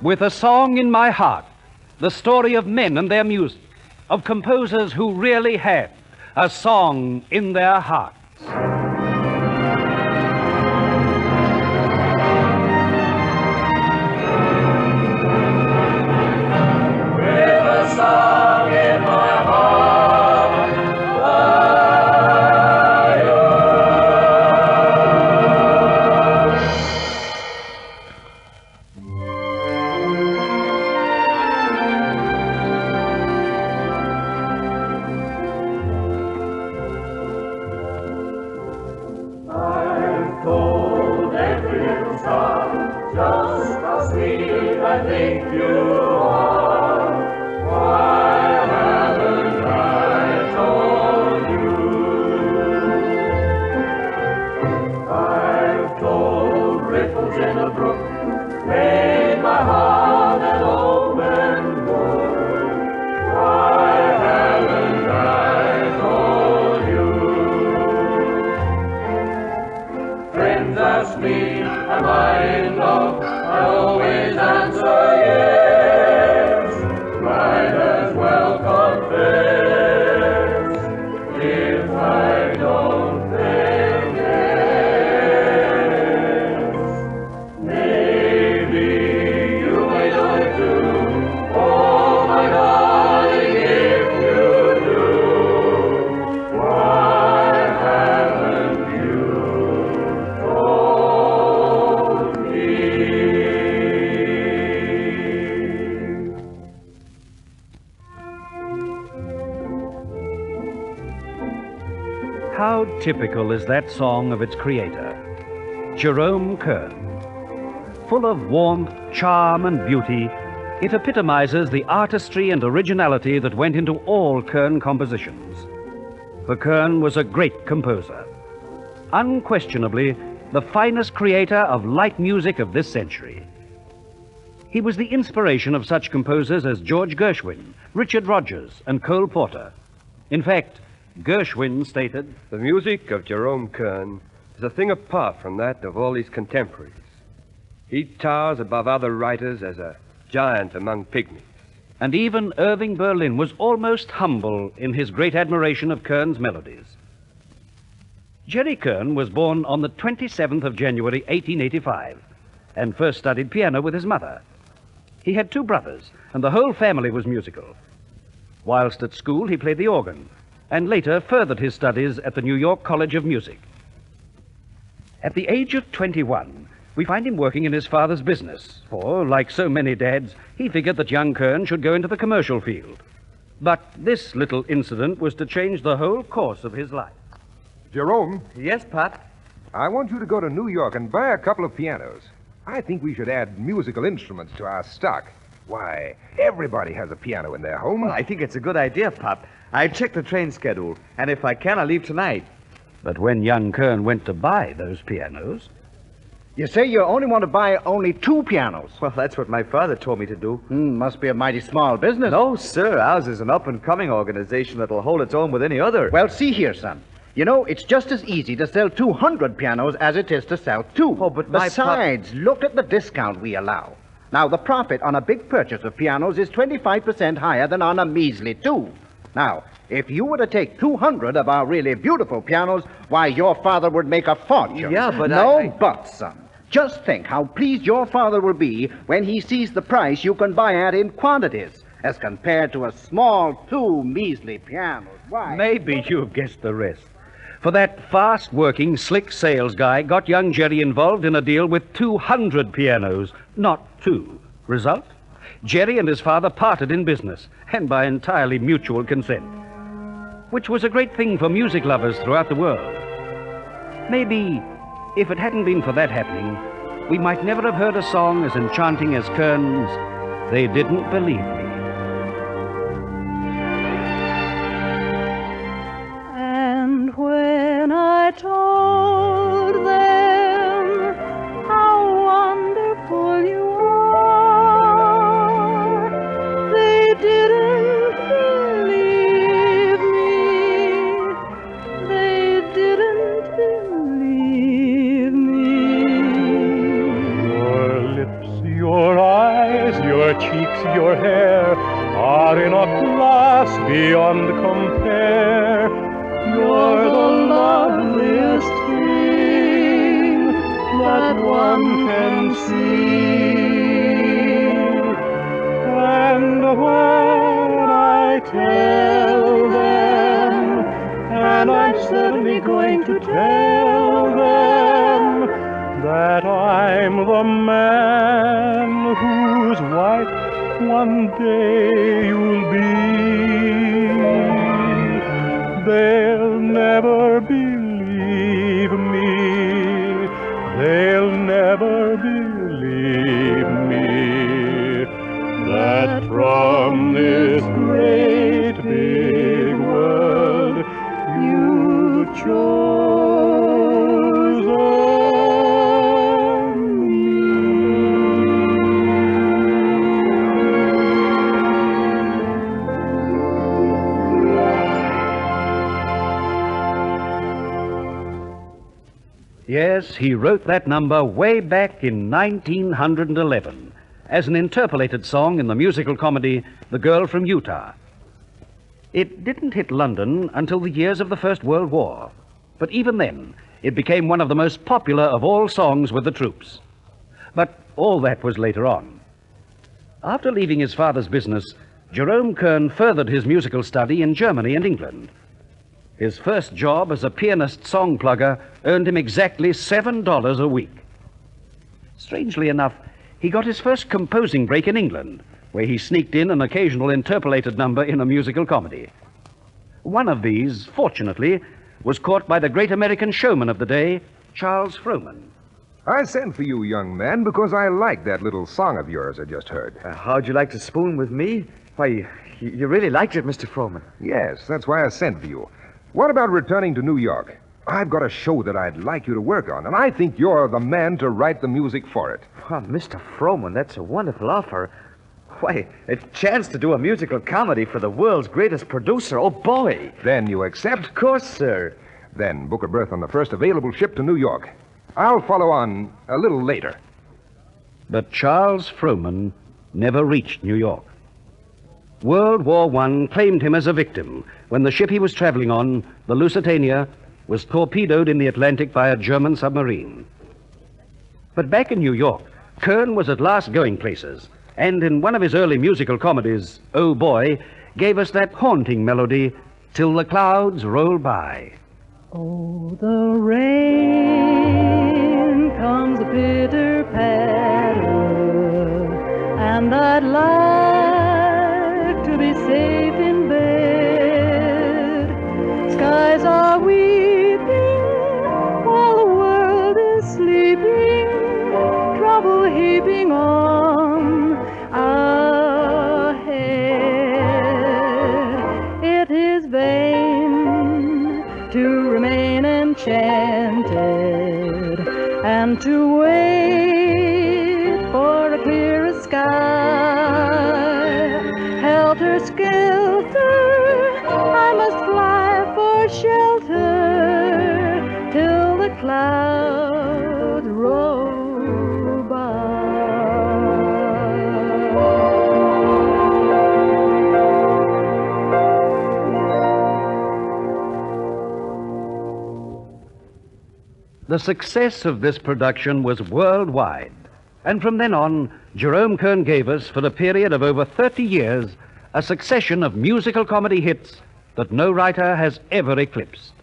With a song in my heart, the story of men and their music, of composers who really had a song in their hearts. With a song in my heart, I've told every little song just how sweet I think you are. Why haven't I told you? I've told ripples in a brook, made my heart an open book. Why haven't I told you? Friends ask me, am I in love? I always answer yes. Might as well confess. If I don't, then yes. Maybe you may do it too. Oh, my darling, if you do, why haven't you told me? How typical is that song of its creator, Jerome Kern. Full of warmth, charm, and beauty, it epitomizes the artistry and originality that went into all Kern compositions. For Kern was a great composer, unquestionably the finest creator of light music of this century. He was the inspiration of such composers as George Gershwin, Richard Rodgers, and Cole Porter. In fact, Gershwin stated, "The music of Jerome Kern is a thing apart from that of all his contemporaries. He towers above other writers as a giant among pygmies." and even Irving Berlin was almost humble in his great admiration of Kern's melodies. Jerry Kern was born on the 27th of January, 1885, and first studied piano with his mother. He had two brothers, and the whole family was musical. Whilst at school, he played the organ, and later furthered his studies at the New York College of Music. At the age of 21, we find him working in his father's business, for, like so many dads, he figured that young Kern should go into the commercial field. But this little incident was to change the whole course of his life. Jerome, Yes, Pop? I want you to go to New York and buy a couple of pianos. I think we should add musical instruments to our stock. Why, everybody has a piano in their home. Well, I think it's a good idea, Pop. I checked the train schedule, and if I can, I'll leave tonight. But when young Kern went to buy those pianos, You say you only want to buy only two pianos. Well, that's what my father told me to do. Must be a mighty small business. No, sir. Ours is an up-and-coming organization that'll hold its own with any other. Well, see here, son. You know, it's just as easy to sell 200 pianos as it is to sell two. Oh, but my Besides, look at the discount we allow. Now, the profit on a big purchase of pianos is 25% higher than on a measly two. Now, if you were to take 200 of our really beautiful pianos, why, your father would make a fortune. Yeah, but No buts, son. Just think how pleased your father will be when he sees the price you can buy at in quantities, as compared to a small two measly pianos. Why? maybe you've guessed the rest. For that fast-working, slick sales guy got young Jerry involved in a deal with 200 pianos, not two. Result? Jerry and his father parted in business, and by entirely mutual consent, which was a great thing for music lovers throughout the world. Maybe, if it hadn't been for that happening, we might never have heard a song as enchanting as Kern's "They Didn't Believe Me." And when I told them how wonderful you are, they didn't believe me. They didn't believe me. Your lips, your eyes, compare. You're the loveliest thing that one can see. And when I tell them, and I'm certainly going to tell them, that I'm the man whose wife one day you'll be, they'll never believe me. They'll never believe me that from this great big world you chose me. Yes, he wrote that number way back in 1911 as an interpolated song in the musical comedy The Girl from Utah. It didn't hit London until the years of the First World War, but even then it became one of the most popular of all songs with the troops. But all that was later on. After leaving his father's business, Jerome Kern furthered his musical study in Germany and England. His first job as a pianist song plugger earned him exactly $7 a week. Strangely enough, he got his first composing break in England, where he sneaked in an occasional interpolated number in a musical comedy. One of these, fortunately, was caught by the great American showman of the day, Charles Frohman. I sent for you, young man, because I like that little song of yours I just heard. How'd you like to spoon with me? Why, you really liked it, Mr. Frohman. Yes, that's why I sent for you. What about returning to New York? I've got a show that I'd like you to work on, and I think you're the man to write the music for it. Well, Mr. Frohman, that's a wonderful offer. Why, a chance to do a musical comedy for the world's greatest producer. Oh, boy. Then you accept? Of course, sir. Then book a berth on the first available ship to New York. I'll follow on a little later. But Charles Frohman never reached New York. World War I claimed him as a victim when the ship he was traveling on, the Lusitania, was torpedoed in the Atlantic by a German submarine. But back in New York, Kern was at last going places, and in one of his early musical comedies, Oh Boy, gave us that haunting melody, Till the Clouds Roll By. Oh, the rain comes a pitter-patter, and I'd like to be safe in bed. Skies are weeping while the world is sleeping, trouble heaping on ahead. It is vain to remain enchanted and to wait for a clearer sky. Helter-skelter, I must fly for shelter till the clouds roll by. The success of this production was worldwide, and from then on, Jerome Kern gave us, for a period of over 30 years, a succession of musical comedy hits that no writer has ever eclipsed.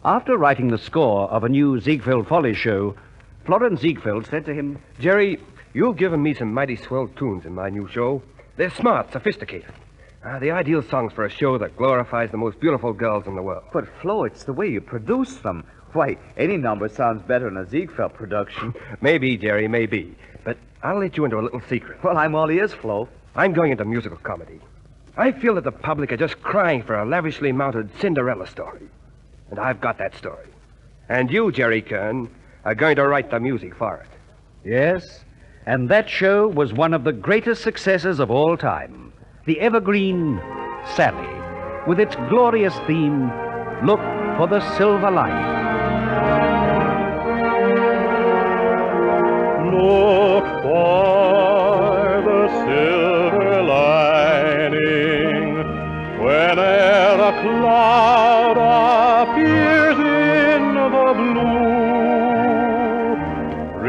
After writing the score of a new Ziegfeld Follies show, Florence Ziegfeld said to him, Jerry, you've given me some mighty swell tunes in my new show. They're smart, sophisticated. The ideal songs for a show that glorifies the most beautiful girls in the world. But, Flo, it's the way you produce them. Why, any number sounds better in a Ziegfeld production. Maybe, Jerry, maybe. But I'll let you into a little secret. Well, I'm all ears, Flo. I'm going into musical comedy. I feel that the public are just crying for a lavishly mounted Cinderella story. And I've got that story. And you, Jerry Kern, are going to write the music for it. yes, and that show was one of the greatest successes of all time, the evergreen Sally, with its glorious theme, Look for the Silver Lining. Look for the silver lining when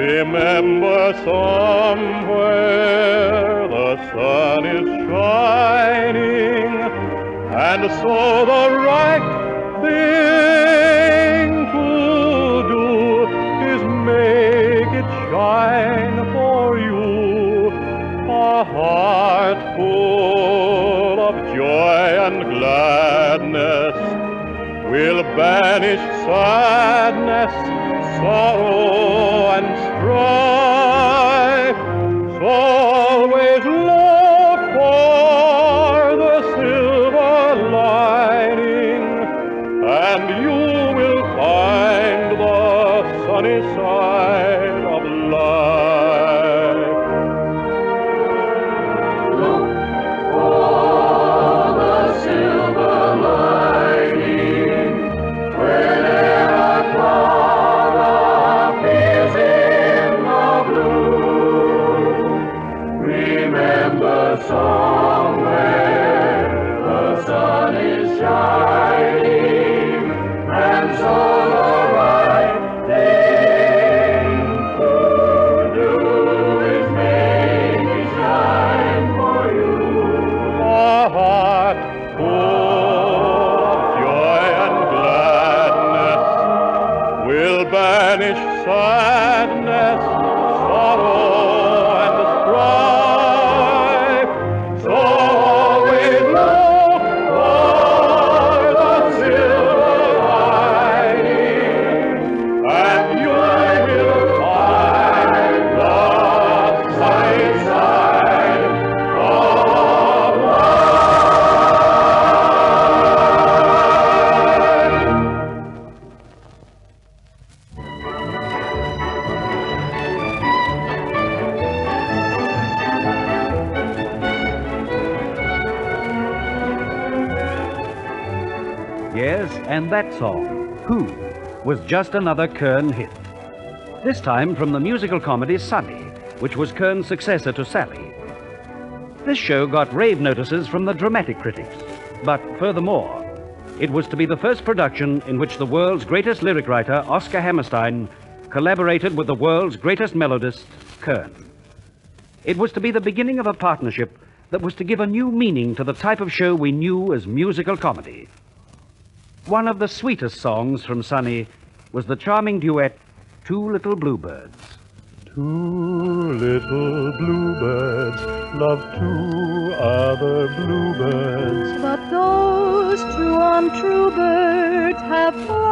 Remember somewhere the sun is shining, and so the right thing to do is make it shine for you. A heart full of joy and gladness will banish sadness, sorrow and strife. So always look for the silver lining, and you will find the sunny side of life. Look for the silver lining whenever a cloud appears in the blue. Remember somewhere the sun is shining, and so the right thing to do is make it shine for you. A heart full of joy and gladness will banish sadness, sorrow and strife. So always look for the silver lining, and you will find the sunny side of life. Yes, and that song, Who, was just another Kern hit. This time from the musical comedy Sunny, which was Kern's successor to Sally. This show got rave notices from the dramatic critics, but furthermore, it was to be the first production in which the world's greatest lyric writer, Oscar Hammerstein, collaborated with the world's greatest melodist, Kern. It was to be the beginning of a partnership that was to give a new meaning to the type of show we knew as musical comedy. One of the sweetest songs from Sunny was the charming duet, Two Little Bluebirds. Two little bluebirds love two other bluebirds. But those two untrue birds have flown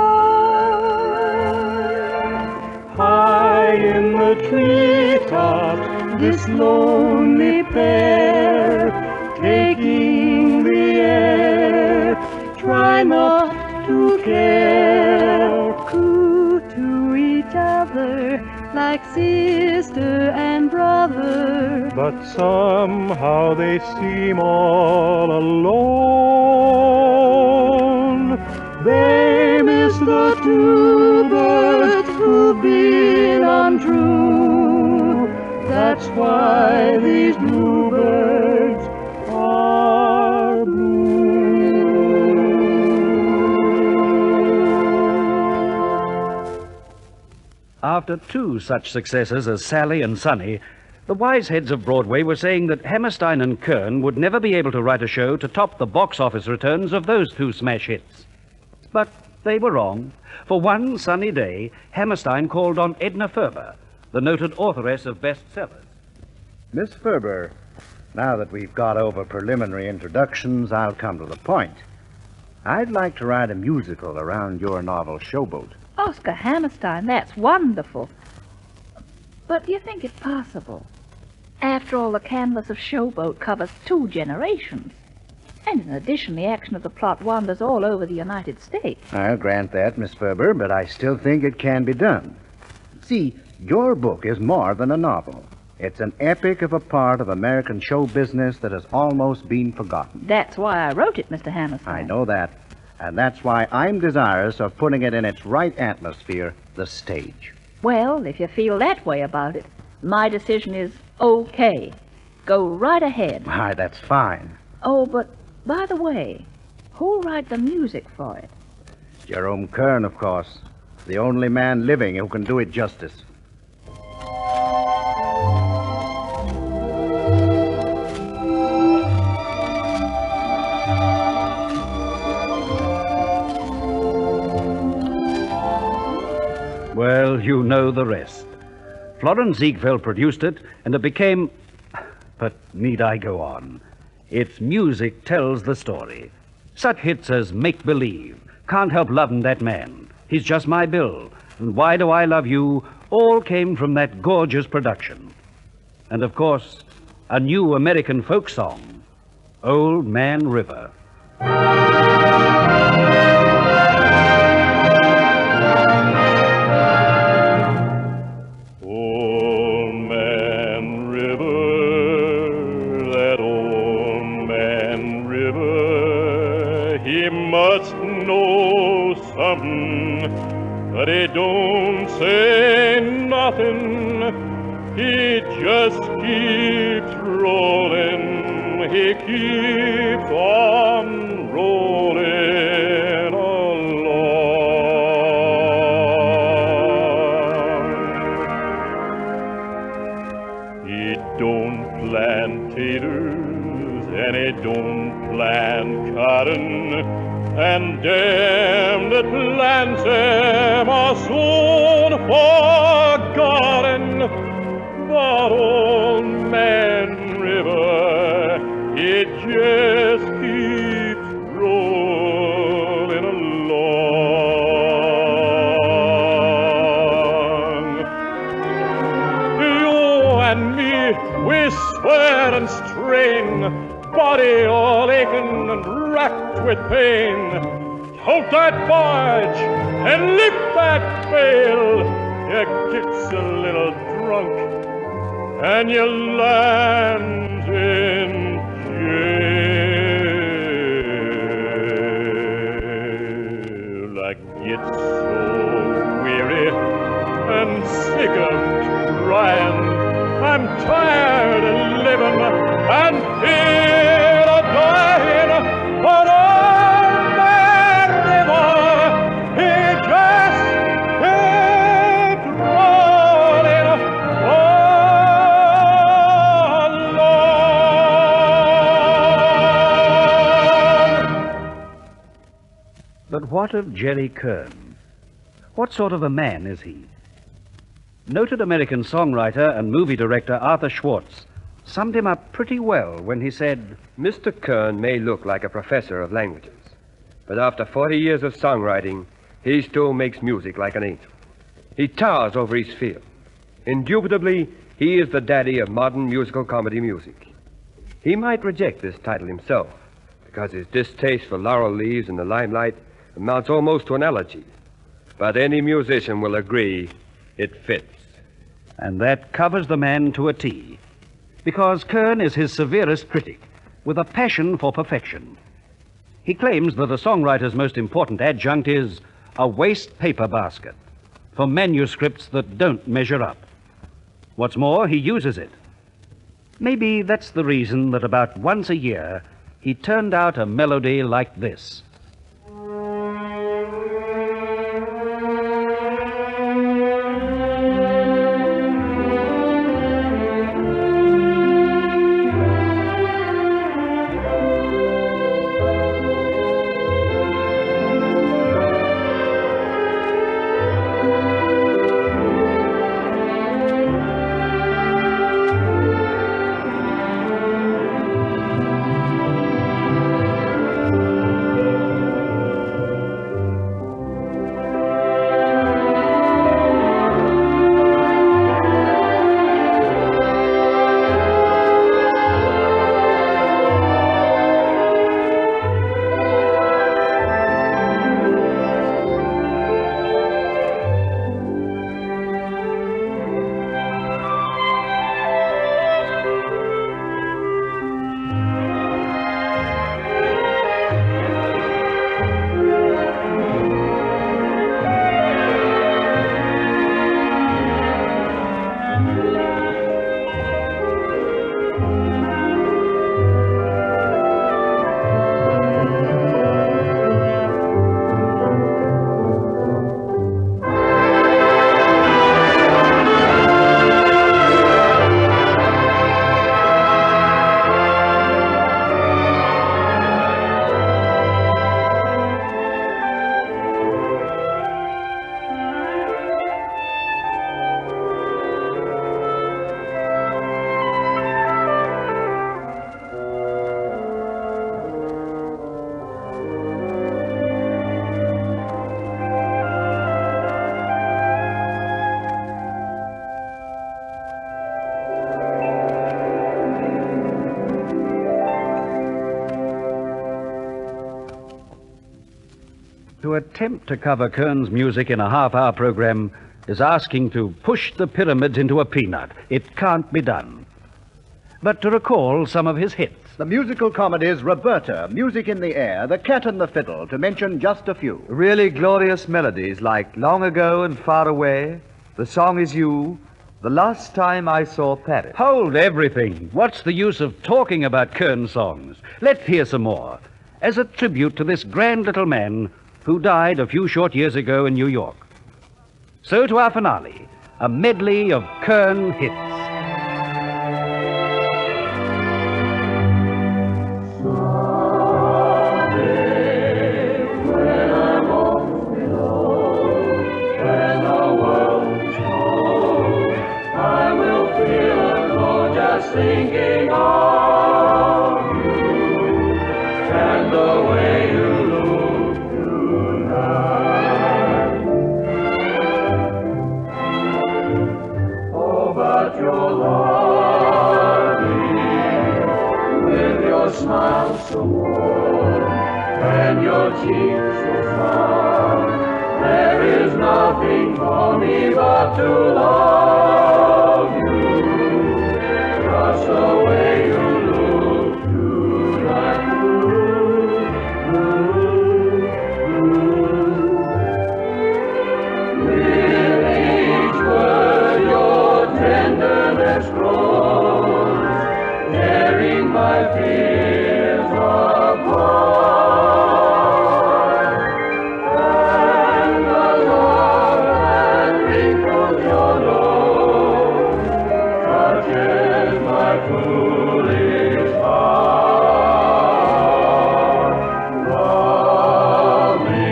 High in the treetops, this lonely pair, taking the air, try not to care. coo to each other like sister and brother. But somehow they seem all alone. They miss the two birds who've been untrue. That's why these bluebirds are blue. After two such successes as Sally and Sunny, the wise heads of Broadway were saying that Hammerstein and Kern would never be able to write a show to top the box office returns of those two smash hits. But they were wrong. For one sunny day, Hammerstein called on Edna Ferber, the noted authoress of bestsellers. Miss Ferber, now that we've got over preliminary introductions, I'll come to the point. I'd like to write a musical around your novel Showboat. Oscar Hammerstein, that's wonderful. But do you think it possible? After all, the canvas of Showboat covers 2 generations. And in addition, the action of the plot wanders all over the United States. I'll grant that, Miss Ferber, but I still think it can be done. See, your book is more than a novel. It's an epic of a part of American show business that has almost been forgotten. That's why I wrote it, Mr. Hammerstein. I know that. And that's why I'm desirous of putting it in its right atmosphere, the stage. Well, if you feel that way about it, my decision is okay. Go right ahead. Why, that's fine. Oh, but by the way, who'll write the music for it? Jerome Kern, of course. The only man living who can do it justice. Well, you know the rest. Florence Ziegfeld produced it, and it became... But need I go on? Its music tells the story. Such hits as Make Believe, Can't Help Lovin' That Man, He's Just My Bill, and Why Do I Love You all came from that gorgeous production. And, of course, a new American folk song, Old Man River. Old Man River, that old man river, he must know something, but he don't say nothing. He just keeps rolling, he keeps on rolling along. He don't plant taters and he don't plant cotton, and them that plants them are soon forgotten. But old man River, it just keeps rolling along. You and me, we swear and strain, body all aching and racked with pain. Hold that barge and lift that bale. You gets a little drunk and you land in jail. I get so weary and sick of trying. I'm tired of living and fear of dying. But old man River, he just keeps rolling along. But what of Jerry Kern? What sort of a man is he? Noted American songwriter and movie director Arthur Schwartz summed him up pretty well when he said, Mr. Kern may look like a professor of languages, but after 40 years of songwriting, he still makes music like an angel. He towers over his field. Indubitably, he is the daddy of modern musical comedy music. He might reject this title himself, because his distaste for laurel leaves in the limelight amounts almost to an elegy. But any musician will agree it fits. and that covers the man to a T, because Kern is his severest critic, with a passion for perfection. He claims that a songwriter's most important adjunct is a waste paper basket for manuscripts that don't measure up. What's more, he uses it. Maybe that's the reason that about once a year he turned out a melody like this. To attempt to cover Kern's music in a half-hour program is asking to push the pyramids into a peanut. It can't be done. But to recall some of his hits. The musical comedies Roberta, Music in the Air, The Cat and the Fiddle, to mention just a few. Really glorious melodies like Long Ago and Far Away, The Song Is You, The Last Time I Saw Paris. Hold everything. What's the use of talking about Kern songs? Let's hear some more, as a tribute to this grand little man who died a few short years ago in New York. So to our finale, a medley of Kern hits. Thinking of you and the way you look tonight. Oh, but you're lovely with your smile so warm and your cheeks so soft. There is nothing for me but to love you. Just the way you look tonight. With each word your tenderness grows, tearing my fears apart. And the love that wrinkles your nose touches my foolish heart. Love me,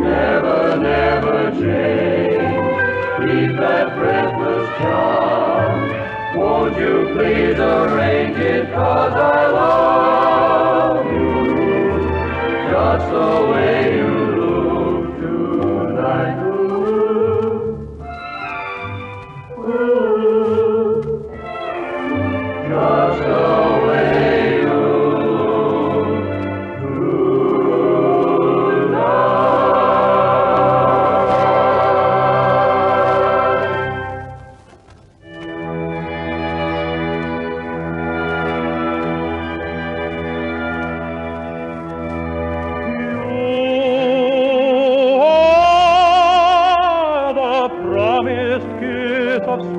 never, never change. Keep that breathless charm. Won't you please arrange it, 'cause I love you just the way you look tonight. Just the way you look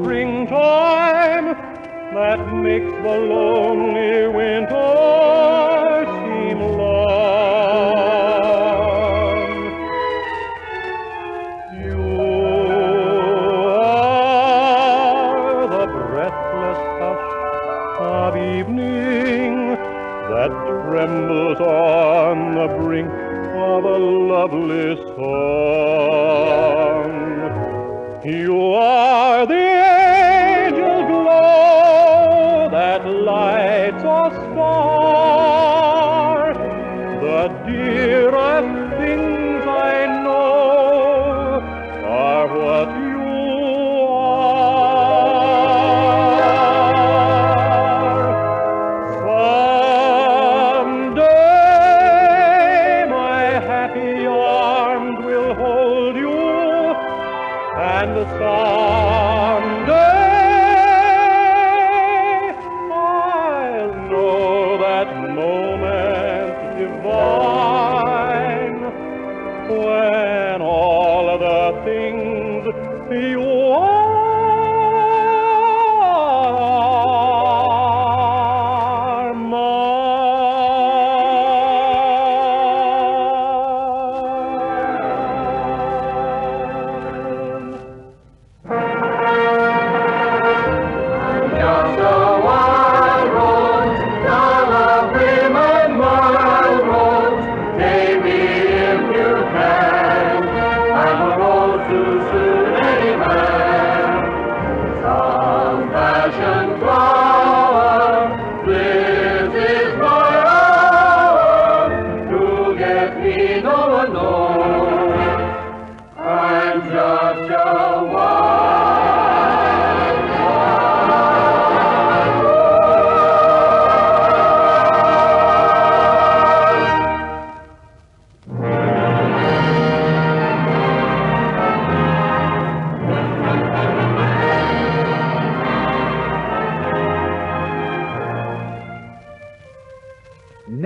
springtime that makes the lonely winter seem long. You are the breathless hush of evening that trembles on the brink of a lovely song. You are the angel glow that lights a star, the dearest things I know are what you are. Someday my happy arms will hold you, and someday I'll know that moment divine when all of the things you are too soon, any man.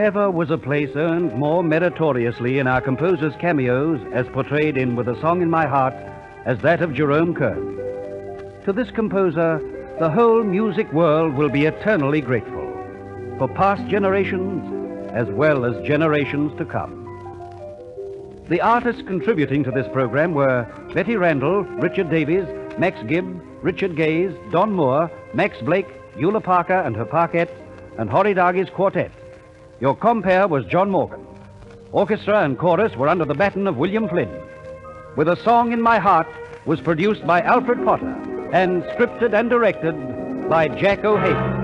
Never was a place earned more meritoriously in our composer's cameos, as portrayed in With a Song in My Heart, as that of Jerome Kern. To this composer, the whole music world will be eternally grateful, for past generations as well as generations to come. The artists contributing to this program were Betty Randall, Richard Davies, Max Gibb, Richard Gaze, Don Moore, Max Blake, Eula Parker and her Parkette, and Horridaghi's Quartet. Your compere was John Morgan. Orchestra and chorus were under the baton of William Flynn. With a Song in My Heart was produced by Alfred Potter and scripted and directed by Jack O'Hagan.